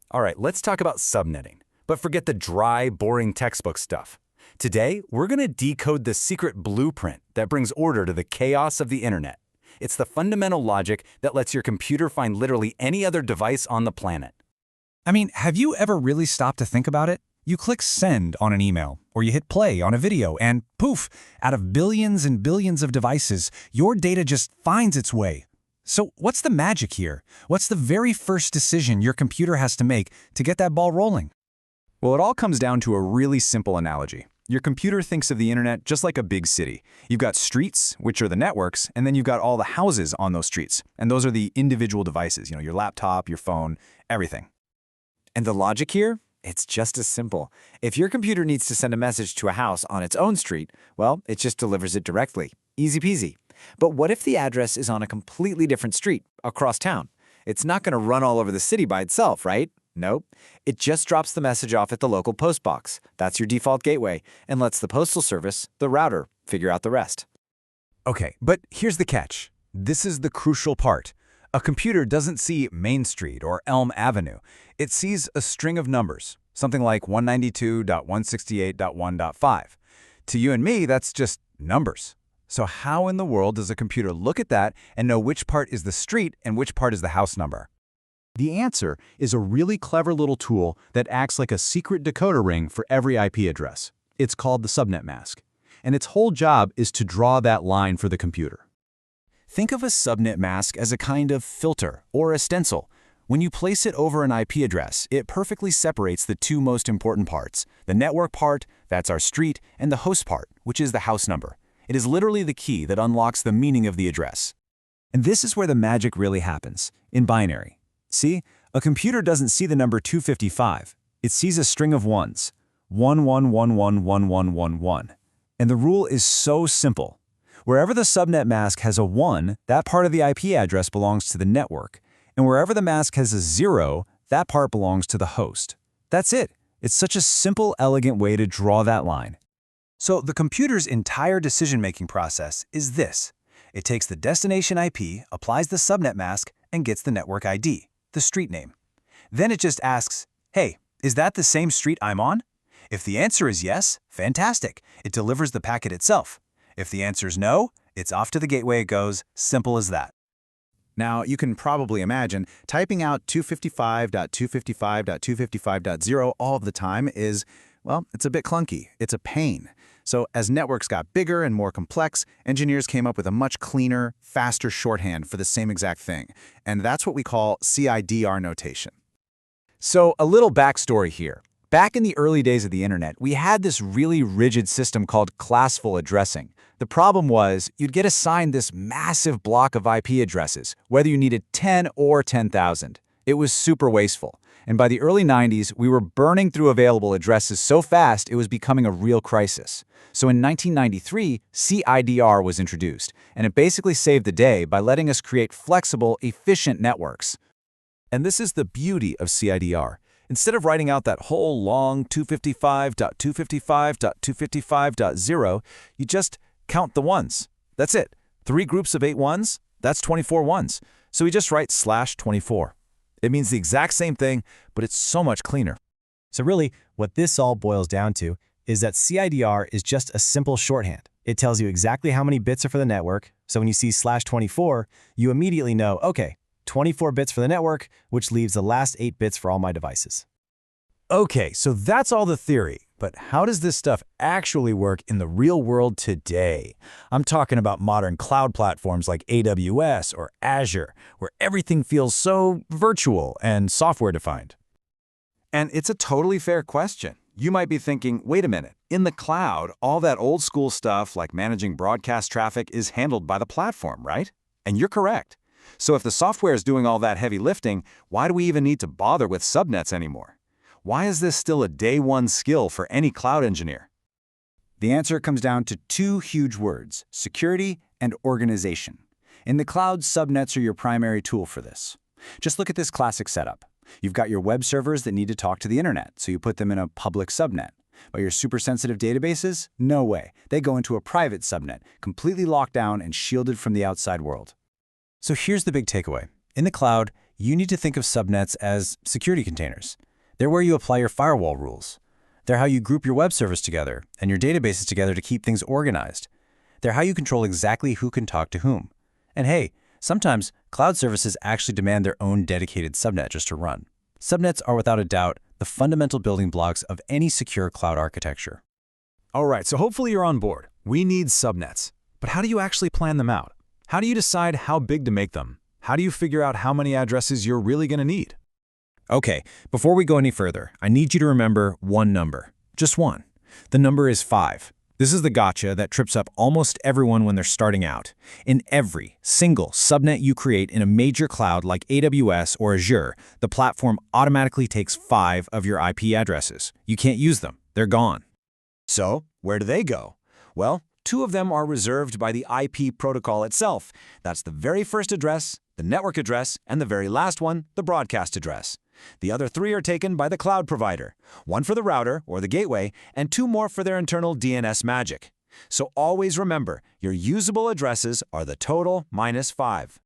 All right, let's talk about subnetting. But forget the dry, boring textbook stuff. Today, we're going to decode the secret blueprint that brings order to the chaos of the internet. It's the fundamental logic that lets your computer find literally any other device on the planet. I mean, have you ever really stopped to think about it? You click send on an email, or you hit play on a video, and poof, out of billions and billions of devices, your data just finds its way. So what's the magic here? What's the very first decision your computer has to make to get that ball rolling? Well, it all comes down to a really simple analogy. Your computer thinks of the internet just like a big city. You've got streets, which are the networks, and then you've got all the houses on those streets. And those are the individual devices, your laptop, your phone, everything. And the logic here? It's just as simple. If your computer needs to send a message to a house on its own street, well, it just delivers it directly. Easy peasy. But what if the address is on a completely different street, across town? It's not going to run all over the city by itself, right? Nope. It just drops the message off at the local post box. That's your default gateway, and lets the postal service, the router, figure out the rest. Okay, but here's the catch. This is the crucial part. A computer doesn't see Main Street or Elm Avenue. It sees a string of numbers, something like 192.168.1.5. To you and me, that's just numbers. So how in the world does a computer look at that and know which part is the street and which part is the house number? The answer is a really clever little tool that acts like a secret decoder ring for every IP address. It's called the subnet mask, and its whole job is to draw that line for the computer. Think of a subnet mask as a kind of filter or a stencil. When you place it over an IP address, it perfectly separates the two most important parts. The network part, that's our street, and the host part, which is the house number. It is literally the key that unlocks the meaning of the address. And this is where the magic really happens, in binary. See, a computer doesn't see the number 255. It sees a string of ones, 11111111. And the rule is so simple. Wherever the subnet mask has a 1, that part of the IP address belongs to the network. And wherever the mask has a 0, that part belongs to the host. That's it. It's such a simple, elegant way to draw that line. So the computer's entire decision-making process is this. It takes the destination IP, applies the subnet mask, and gets the network ID, the street name. Then it just asks, hey, is that the same street I'm on? If the answer is yes, fantastic. It delivers the packet itself. If the answer is no, it's off to the gateway it goes, simple as that. Now, you can probably imagine typing out 255.255.255.0 all the time is, well, it's a bit clunky. It's a pain. So as networks got bigger and more complex, engineers came up with a much cleaner, faster shorthand for the same exact thing. And that's what we call CIDR notation. So a little backstory here. Back in the early days of the internet, we had this really rigid system called classful addressing. The problem was you'd get assigned this massive block of IP addresses, whether you needed 10 or 10,000. It was super wasteful. And by the early 90s, we were burning through available addresses so fast it was becoming a real crisis. So in 1993, CIDR was introduced, and it basically saved the day by letting us create flexible, efficient networks. And this is the beauty of CIDR. Instead of writing out that whole long 255.255.255.0, you just count the ones. That's it. 3 groups of 8 ones, that's 24 ones. So we just write /24. It means the exact same thing, but it's so much cleaner. So really, what this all boils down to is that CIDR is just a simple shorthand. It tells you exactly how many bits are for the network, so when you see /24, you immediately know, okay, 24 bits for the network, which leaves the last 8 bits for all my devices. Okay, so that's all the theory. But how does this stuff actually work in the real world today? I'm talking about modern cloud platforms like AWS or Azure, where everything feels so virtual and software-defined. And it's a totally fair question. You might be thinking, wait a minute, in the cloud, all that old school stuff like managing broadcast traffic is handled by the platform, right? And you're correct. So if the software is doing all that heavy lifting, why do we even need to bother with subnets anymore? Why is this still a day one skill for any cloud engineer? The answer comes down to 2 huge words: security and organization. In the cloud, subnets are your primary tool for this. Just look at this classic setup. You've got your web servers that need to talk to the internet, so you put them in a public subnet. But your super sensitive databases? No way. They go into a private subnet, completely locked down and shielded from the outside world. So here's the big takeaway. In the cloud, you need to think of subnets as security containers. They're where you apply your firewall rules. They're how you group your web servers together and your databases together to keep things organized. They're how you control exactly who can talk to whom. And hey, sometimes cloud services actually demand their own dedicated subnet just to run. Subnets are without a doubt the fundamental building blocks of any secure cloud architecture. All right, so hopefully you're on board. We need subnets. But how do you actually plan them out? How do you decide how big to make them? How do you figure out how many addresses you're really going to need? Okay, before we go any further, I need you to remember one number. Just one. The number is 5. This is the gotcha that trips up almost everyone when they're starting out. In every single subnet you create in a major cloud like AWS or Azure, the platform automatically takes 5 of your IP addresses. You can't use them. They're gone. So, where do they go? Well, 2 of them are reserved by the IP protocol itself. That's the very first address, the network address, and the very last one, the broadcast address. The other 3 are taken by the cloud provider, 1 for the router or the gateway, and 2 more for their internal DNS magic. So always remember, your usable addresses are the total minus 5.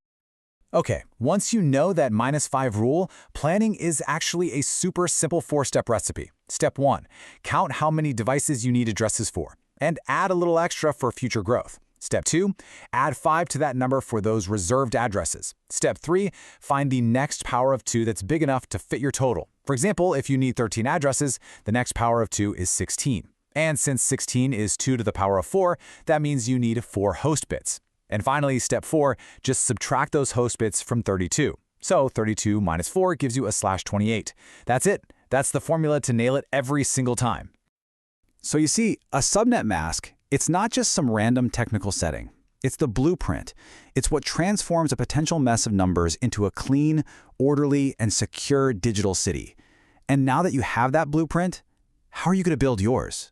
Okay, once you know that -5 rule, planning is actually a super simple 4-step recipe. Step 1, count how many devices you need addresses for, and add a little extra for future growth. Step 2, add 5 to that number for those reserved addresses. Step 3, find the next power of 2 that's big enough to fit your total. For example, if you need 13 addresses, the next power of 2 is 16. And since 16 is 2 to the power of 4, that means you need 4 host bits. And finally, step 4, just subtract those host bits from 32. So 32 minus 4 gives you a /28. That's it. That's the formula to nail it every single time. So you see, a subnet mask, it's not just some random technical setting. It's the blueprint. It's what transforms a potential mess of numbers into a clean, orderly, and secure digital city. And now that you have that blueprint, how are you going to build yours?